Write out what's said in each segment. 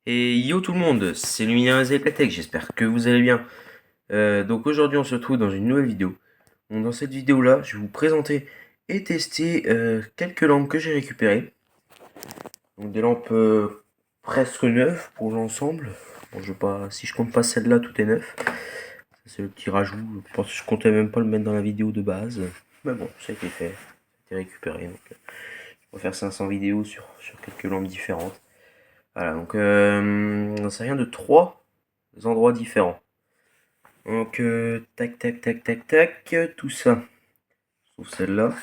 Et yo tout le monde, c'est Luminaire Eclatec, j'espère que vous allez bien. Donc aujourd'hui on se retrouve dans une nouvelle vidéo. Donc, dans cette vidéo là, je vais vous présenter et tester quelques lampes que j'ai récupérées. Donc des lampes presque neuves pour l'ensemble. Bon, je vais pas, si je compte pas celle-là, tout est neuf. Ça, c'est le petit rajout. Je pense que je comptais même pas le mettre dans la vidéo de base. Mais bon, ça a été fait, ça a été récupéré. Donc, je vais faire 500 vidéos sur quelques lampes différentes. Voilà, donc ça vient de trois endroits différents. Donc, tac, tac, tac, tac, tac, tout ça, sauf celle-là.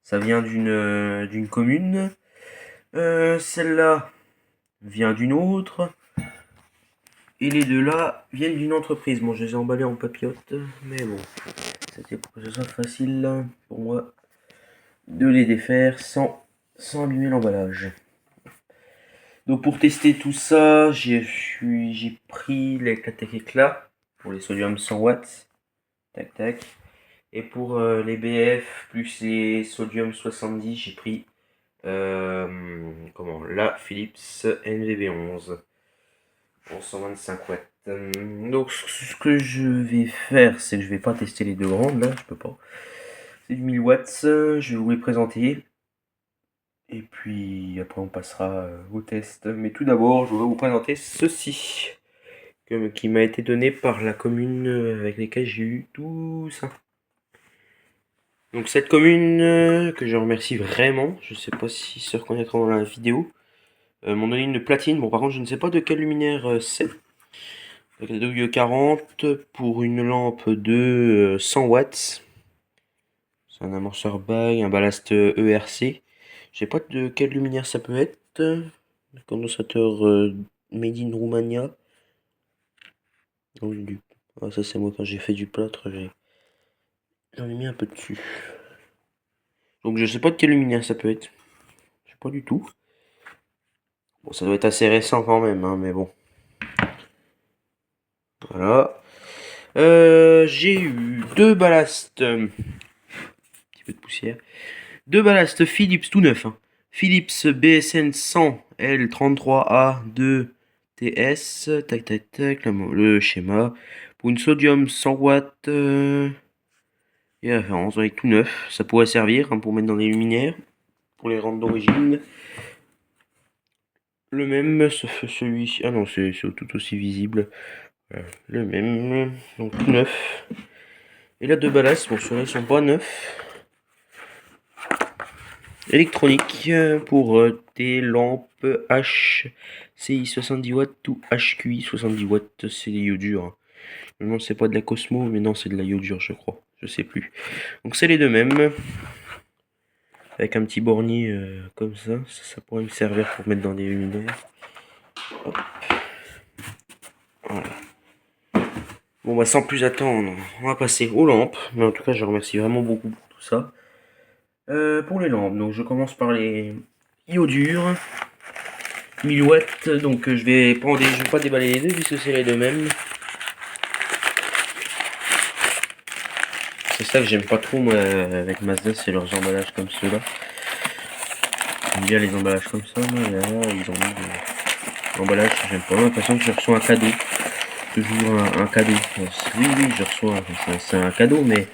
Ça vient d'une commune. Celle-là vient d'une autre. Et les deux là viennent d'une entreprise. Bon, je les ai emballés en papillote, mais bon, c'était pour que ce soit facile pour moi de les défaire sans abîmer l'emballage. Donc pour tester tout ça, j'ai pris les Eclatec Éclat pour les sodium 100 watts. Tac tac. Et pour les BF plus les sodium 70, j'ai pris la Philips NVB11 pour 125 watts. Donc ce que je vais faire, c'est que je vais pas tester les deux grandes là, je peux pas. C'est du 1000 watts, je vais vous les présenter. Et puis après on passera au test. Mais tout d'abord, je vais vous présenter ceci qui m'a été donné par la commune avec laquelle j'ai eu tout ça. Donc cette commune que je remercie vraiment, je sais pas si se reconnaîtra dans la vidéo, m'ont donné une platine. Bon par contre je ne sais pas de quel luminaire c'est. Donc la W40 pour une lampe de 100 watts. C'est un amorceur bague, un ballast ERC. Je sais pas de quel luminaire ça peut être. Le condensateur Made in Romania. Oh, ah, ça c'est moi quand j'ai fait du plâtre, j'en ai mis un peu dessus. Donc je sais pas de quel luminaire ça peut être. Je sais pas du tout. Bon, ça doit être assez récent quand même, hein, mais bon. Voilà. J'ai eu deux ballasts. Un petit peu de poussière. Deux ballasts Philips tout neuf. Hein. Philips BSN 100 L33A2 TS. Tac tac tac. Le schéma. Pour une sodium 100 watts. Et référence avec tout neuf. Ça pourrait servir hein, pour mettre dans les luminaires. Pour les rendre d'origine. Le même, sauf celui-ci. Ah non, c'est tout aussi visible. Le même, donc tout neuf. Et là, deux ballasts, bon, ceux-là, ils sont pas neufs. Électronique pour des lampes HCI 70 watts ou HQI 70 watts, c'est des iodures. Hein. Non, c'est pas de la Cosmo, mais non, c'est de la iodure, je crois. Je sais plus. Donc, c'est les deux mêmes. Avec un petit bornier comme ça pourrait me servir pour mettre dans des luminaires. Hop. Voilà. Bon bah sans plus attendre, on va passer aux lampes. Mais en tout cas je remercie vraiment beaucoup pour tout ça. Pour les lampes, donc je commence par les iodures. 1000 watts, donc je vais pas déballer les deux puisque c'est les deux mêmes. C'est ça que j'aime pas trop moi avec Mazda, c'est leurs emballages comme ceux-là. J'aime bien les emballages comme ça, mais là ils ont mis des emballages que j'aime pas. J'ai l'impression que je reçois un cadeau. Toujours un cadeau. Oui, oui, je reçois. C'est un cadeau, mais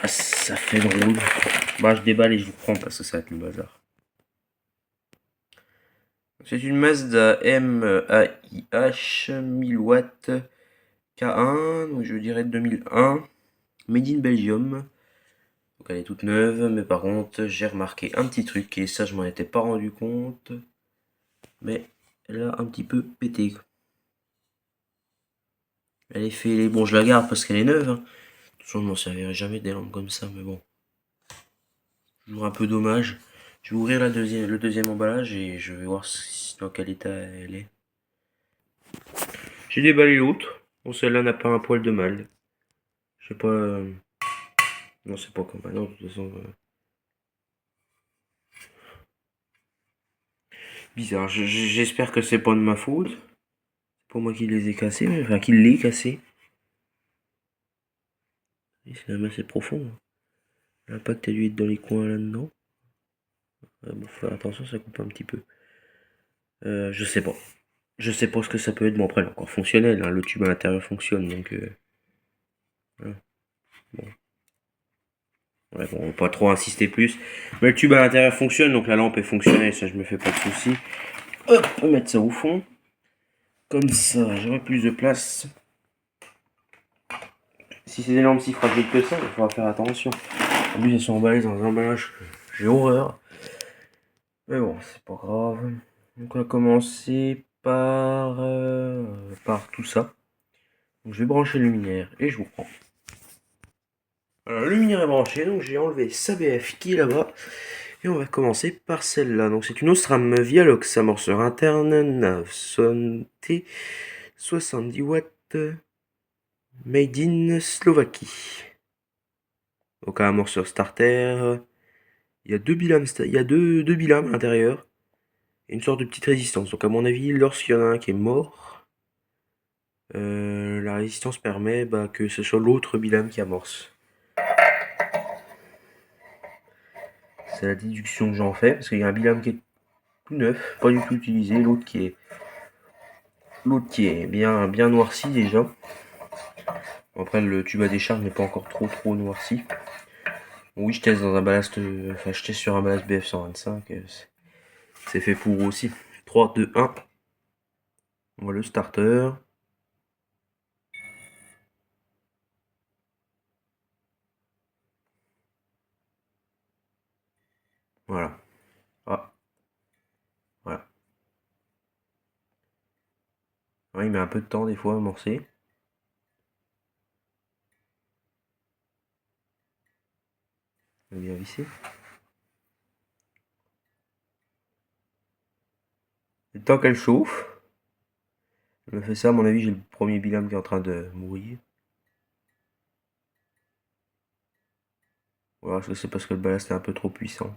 ah, ça fait drôle. Bah, je déballe et je vous prends parce que ça va être le bazar. C'est une Mazda MAIH 1000 watts K1, donc je dirais 2001, Made in Belgium. Donc elle est toute neuve, mais par contre j'ai remarqué un petit truc et ça je m'en étais pas rendu compte, mais elle a un petit peu pété. Elle est fait, bon je la garde parce qu'elle est neuve. Hein. De toute façon je m'en servirai jamais des lampes comme ça, mais bon. Toujours un peu dommage. Je vais ouvrir le deuxième emballage et je vais voir dans quel état elle est. J'ai déballé l'autre. Bon, celle-là n'a pas un poil de mal. Je sais pas. Non, c'est pas comme. Ah non, de toute façon. Bizarre. J'espère que c'est pas de ma faute. C'est pas moi qui les ai cassés, mais enfin qui l'ai cassé. C'est quand même assez profond. Hein. L'impact a dû être dans les coins là-dedans. Faut faire attention, ça coupe un petit peu. Je sais pas. Je sais pas ce que ça peut être. Bon, après, elle est encore fonctionnelle, hein, le tube à l'intérieur fonctionne, donc... voilà. Bon. Ouais, bon, on va pas trop insister plus. Mais le tube à l'intérieur fonctionne, donc la lampe est fonctionnelle, ça je me fais pas de soucis. Hop, on va mettre ça au fond. Comme ça, j'aurai plus de place. Si c'est des lampes si fragiles que ça, il faudra faire attention. En plus, elles sont emballées dans un emballage. J'ai horreur. Mais bon, c'est pas grave. Donc on va commencer par tout ça. Donc je vais brancher le luminaire et je vous prends. Alors le luminaire est branché, donc j'ai enlevé sa BF qui est là-bas. Et on va commencer par celle-là. Donc c'est une Osram Vialox amorceur interne, Navson T, 70 watts, made in Slovaquie. Donc un amorceur starter. Il y a deux bilams, deux bilams à l'intérieur. Et une sorte de petite résistance. Donc à mon avis, lorsqu'il y en a un qui est mort, la résistance permet que ce soit l'autre bilam qui amorce. C'est la déduction que j'en fais, parce qu'il y a un bilam qui est tout neuf, pas du tout utilisé, l'autre qui est bien noirci déjà. Après le tube à décharge n'est pas encore trop noirci. Bon, oui, je teste dans un ballast, enfin je teste sur un ballast BF125, c'est fait pour aussi. 3, 2, 1. On voit le starter. Voilà. Ah, voilà. Ouais, il met un peu de temps des fois à amorcer. On va bien visser. Le temps qu'elle chauffe, elle me fait ça, à mon avis, j'ai le premier bilam qui est en train de mourir. Voilà, c'est parce que le ballast est un peu trop puissant.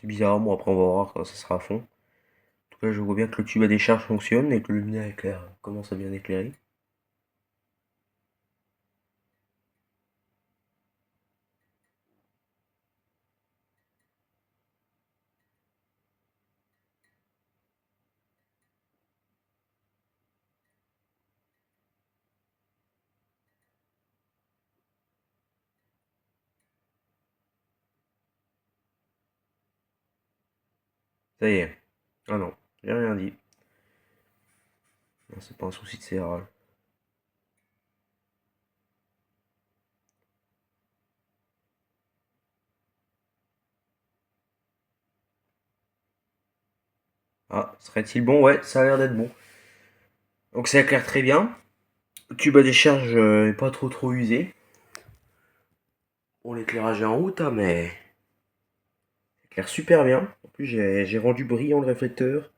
C'est bizarre, bon après on va voir quand ça sera à fond. En tout cas, je vois bien que le tube à décharge fonctionne et que le luminaire éclaire commence à bien éclairer. Ça y est. Ah non, j'ai rien dit. Non, c'est pas un souci de serrage. Ah, serait-il bon? Ouais, ça a l'air d'être bon. Donc ça éclaire très bien. Le tube à décharge est pas trop usé. Bon, l'éclairage est en route, hein, mais ça éclaire super bien. En plus, j'ai rendu brillant le réflecteur.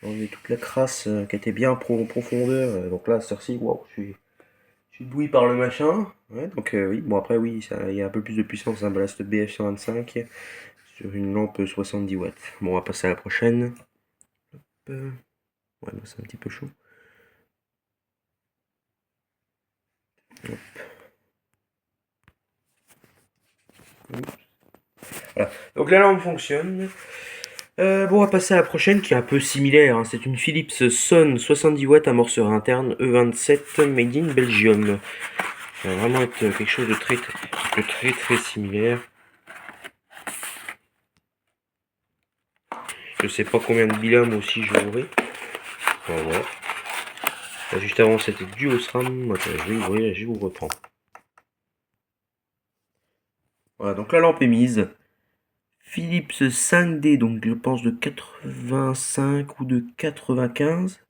J'ai enlevé toute la crasse qui était bien en profondeur. Donc là, cette heure waouh, je suis ébloui par le machin. Ouais, donc oui, bon après oui, il y a un peu plus de puissance d'un ballast BF125 sur une lampe 70 watts. Bon, on va passer à la prochaine. Ouais, non, c'est un petit peu chaud. Voilà. Donc la lampe fonctionne. Bon, on va passer à la prochaine qui est un peu similaire, hein. C'est une Philips Son 70 watts amorceur interne E27 made in Belgium. Ça va vraiment être quelque chose de très similaire. Je sais pas combien de bilams aussi j'aurai. On va voir. Là, juste avant c'était du Osram. Attends, je vais ouvrir et je vous reprends. Voilà, donc la lampe est mise. Philips 5D, donc je pense de 85 ou de 95.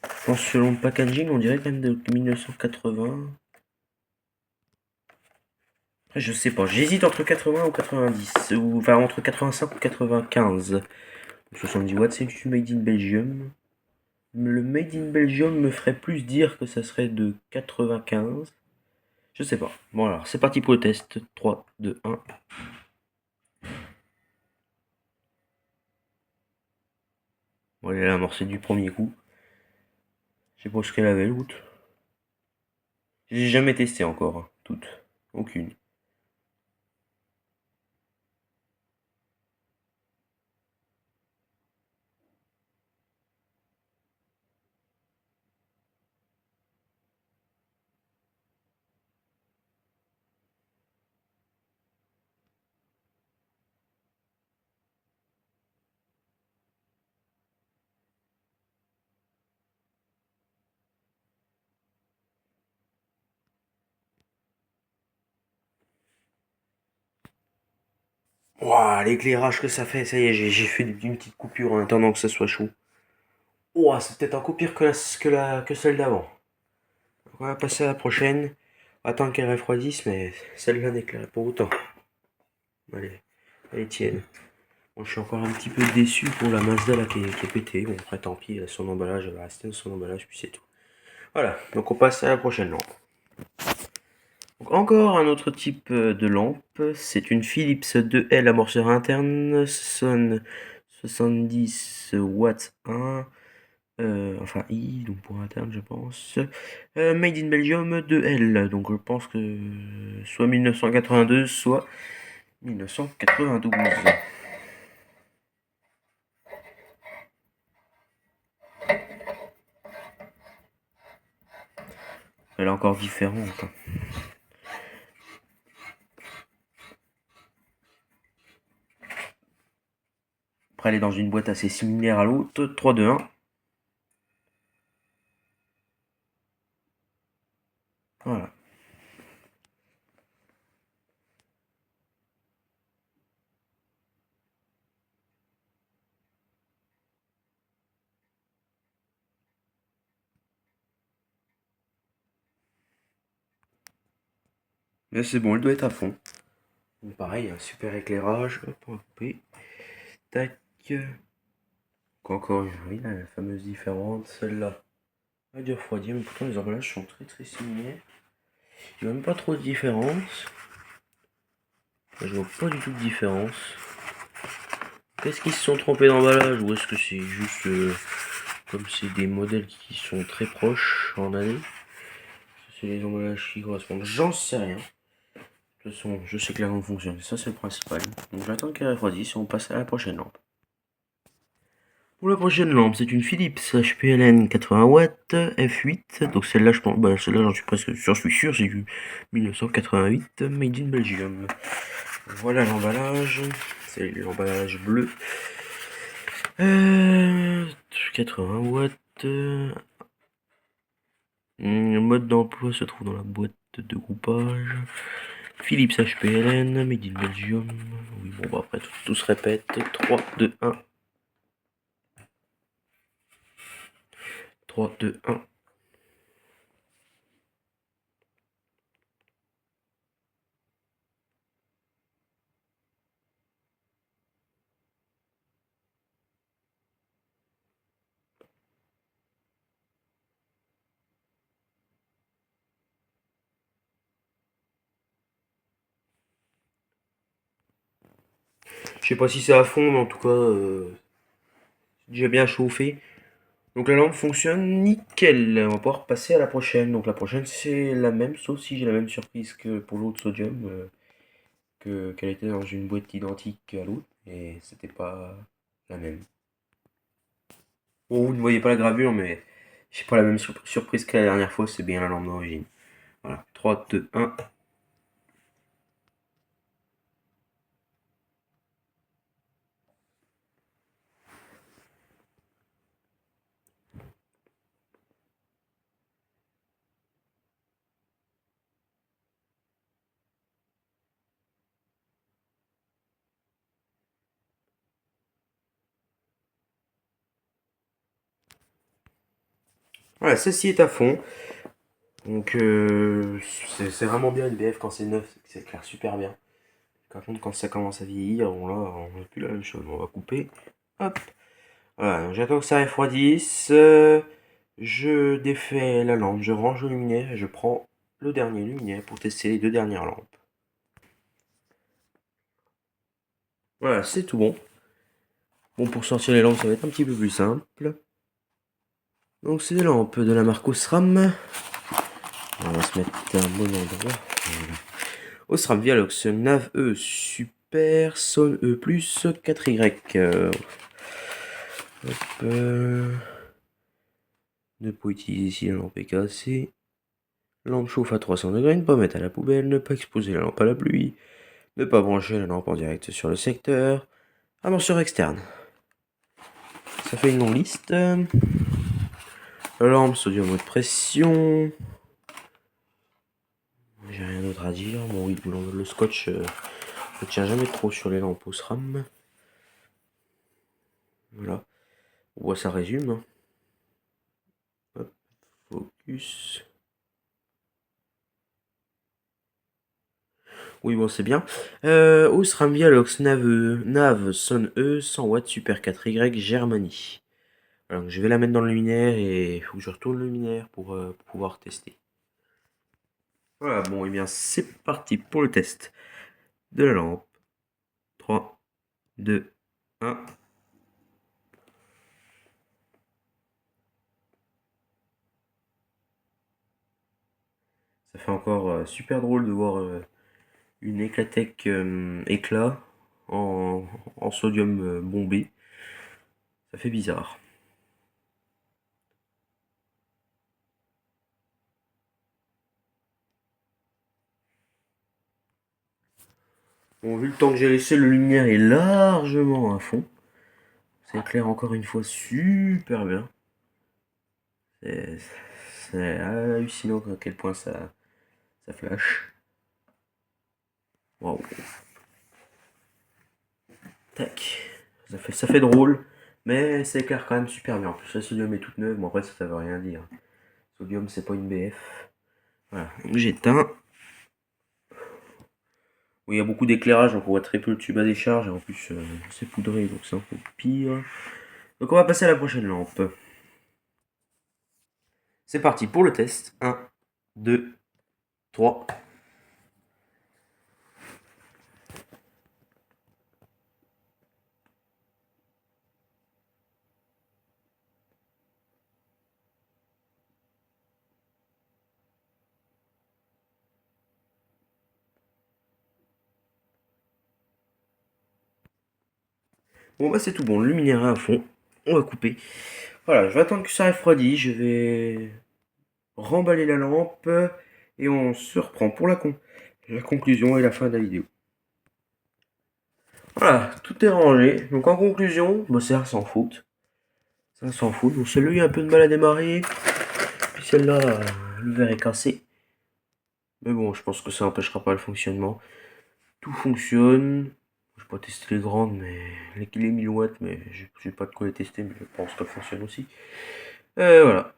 Je pense selon le packaging, on dirait quand même de 1980. Après, je sais pas, j'hésite entre 80 ou 90, ou enfin entre 85 ou 95. 70 watts, c'est du made in Belgium. Le Made in Belgium me ferait plus dire que ça serait de 95. Je sais pas. Bon alors, c'est parti pour le test. 3, 2, 1. Bon, elle est amorcée du premier coup. Je sais pas ce qu'elle avait l'autre. J'ai jamais testé encore, hein, toutes. Aucune. Ouah, l'éclairage que ça fait, ça y est, j'ai fait une petite coupure en attendant que ça soit chaud. Ouah, c'est peut-être encore pire que celle d'avant. On va passer à la prochaine. Attendre qu'elle refroidisse, mais celle-là n'éclaire pas autant. Allez, elle est tienne. Bon, je suis encore un petit peu déçu pour la Mazda là, qui est pétée. Bon, après, tant pis, elle a son emballage, elle va rester dans son emballage, puis c'est tout. Voilà, donc on passe à la prochaine lampe. Donc, encore un autre type de lampe. C'est une Philips 2L amorceur interne Son 70 watts 1. Enfin I, donc pour interne je pense. Made in Belgium 2L, donc je pense que soit 1982, soit 1992. Elle est encore différente, hein. Après elle est dans une boîte assez similaire à l'autre. 3, 2, 1. Voilà. Là c'est bon, elle doit être à fond. Donc pareil, un super éclairage. Hop, on va couper. Tac. Encore une, oui, la fameuse différente, celle-là. Elle a dû refroidir, mais pourtant les emballages sont très très similaires. Il n'y a même pas trop de différence. Je vois pas du tout de différence. Est-ce qu'ils se sont trompés d'emballage ou est-ce que c'est juste comme c'est des modèles qui sont très proches en année? C'est les emballages qui correspondent. J'en sais rien. De toute façon, je sais que la lampe fonctionne. Ça, c'est le principal. Donc j'attends qu'elle refroidisse et on passe à la prochaine lampe. Pour la prochaine lampe, c'est une Philips HPLN 80 watts F8. Donc celle-là, je pense, bah, celle-là, j'en suis presque sûr, je suis sûr, c'est du 1988 Made in Belgium. Voilà l'emballage. C'est l'emballage bleu. 80 watts. Le mode d'emploi se trouve dans la boîte de groupage. Philips HPLN, Made in Belgium. Oui, bon, bah après tout se répète. 3, 2, 1. 3, 2, 1. Je sais pas si c'est à fond, mais en tout cas, déjà bien chauffé. Donc la lampe fonctionne nickel. On va pouvoir passer à la prochaine. Donc la prochaine, c'est la même, sauf si j'ai la même surprise que pour l'autre sodium. Qu'elle était dans une boîte identique à l'autre, et c'était pas la même. Bon, vous ne voyez pas la gravure, mais j'ai pas la même surprise que la dernière fois, c'est bien la lampe d'origine. Voilà, 3, 2, 1. Voilà, celle-ci est à fond. Donc c'est vraiment bien une BF quand c'est neuf, ça éclaire super bien. Par contre, quand ça commence à vieillir, bon là, on n'a plus la même chose. On va couper. Hop. Voilà, j'attends que ça refroidisse. Je défais la lampe, je range le luminaire et je prends le dernier luminaire pour tester les deux dernières lampes. Voilà, c'est tout bon. Bon, pour sortir les lampes, ça va être un petit peu plus simple. Donc, c'est des lampes de la marque Osram. On va se mettre à un bon endroit. Voilà. Osram Vialox Nav E Super Son E plus 4Y. Hop, ne pas utiliser si la lampe est cassée. Lampe chauffe à 300 degrés, ne pas mettre à la poubelle, ne pas exposer la lampe à la pluie, ne pas brancher la lampe en direct sur le secteur. Amorceur externe. Ça fait une longue liste. Lampe sodium haute pression. J'ai rien d'autre à dire. Bon oui, le scotch ne tient jamais trop sur les lampes Osram. Voilà. On voit ça résume. Hein. Hop, focus. Oui, bon, c'est bien. Osram Vialox Nav Son E 100 watts Super 4Y Germanie. Alors, je vais la mettre dans le luminaire et il faut que je retourne le luminaire pour pouvoir tester. Voilà, bon, et bien c'est parti pour le test de la lampe. 3, 2, 1. Ça fait encore super drôle de voir une Eclatec éclat en sodium bombé. Ça fait bizarre. Bon, vu le temps que j'ai laissé, le luminaire est largement à fond. Ça éclaire encore une fois super bien. C'est c'est hallucinant à quel point ça flash. Waouh. Tac. Ça fait drôle, mais ça éclaire quand même super bien. En plus, la sodium est toute neuve, mais après, ça veut rien dire. Sodium, c'est pas une BF. Voilà, donc j'éteins. Oui, il y a beaucoup d'éclairage, donc on voit très peu le tube à décharge, et en plus, c'est poudré, donc c'est un peu pire. Donc on va passer à la prochaine lampe. C'est parti pour le test. 1, 2, 3. Bon bah c'est tout bon, le luminaire est à fond. On va couper. Voilà, je vais attendre que ça refroidisse, je vais remballer la lampe et on se reprend pour la conclusion et la fin de la vidéo. Voilà, tout est rangé. Donc en conclusion, bah, ça s'en fout. Ça s'en fout. Donc celui-là a un peu de mal à démarrer. Puis celle-là, le verre est cassé. Mais bon, je pense que ça n'empêchera pas le fonctionnement. Tout fonctionne. Je vais pas tester les grandes, mais les 1000 watts, mais j'ai pas de quoi les tester, mais je pense qu'elles fonctionnent aussi. Voilà.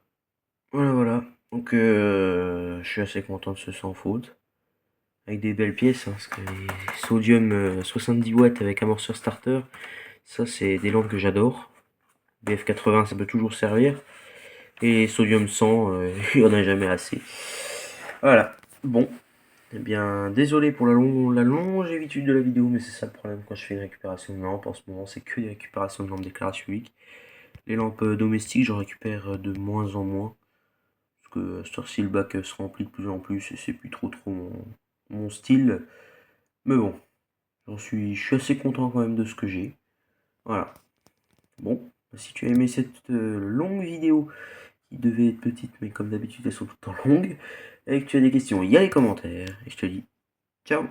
Voilà. Donc je suis assez content de ce sans faute. Avec des belles pièces, hein, parce que les sodium 70 watts avec amorceur starter, ça c'est des lampes que j'adore. BF80 ça peut toujours servir. Et sodium 100, il n'y en a jamais assez. Voilà. Bon. Eh bien, désolé pour la longévité de la vidéo, mais c'est ça le problème quand je fais une récupération de lampes. En ce moment, c'est que des récupérations de lampes d'éclairage public. Les lampes domestiques, j'en récupère de moins en moins. Parce que cette heure-ci, le bac se remplit de plus en plus et c'est plus trop mon style. Mais bon, je suis assez content quand même de ce que j'ai. Voilà. Bon, si tu as aimé cette longue vidéo, qui devait être petite, mais comme d'habitude, elles sont tout le temps longues, et que tu as des questions, il y a les commentaires, et je te dis ciao.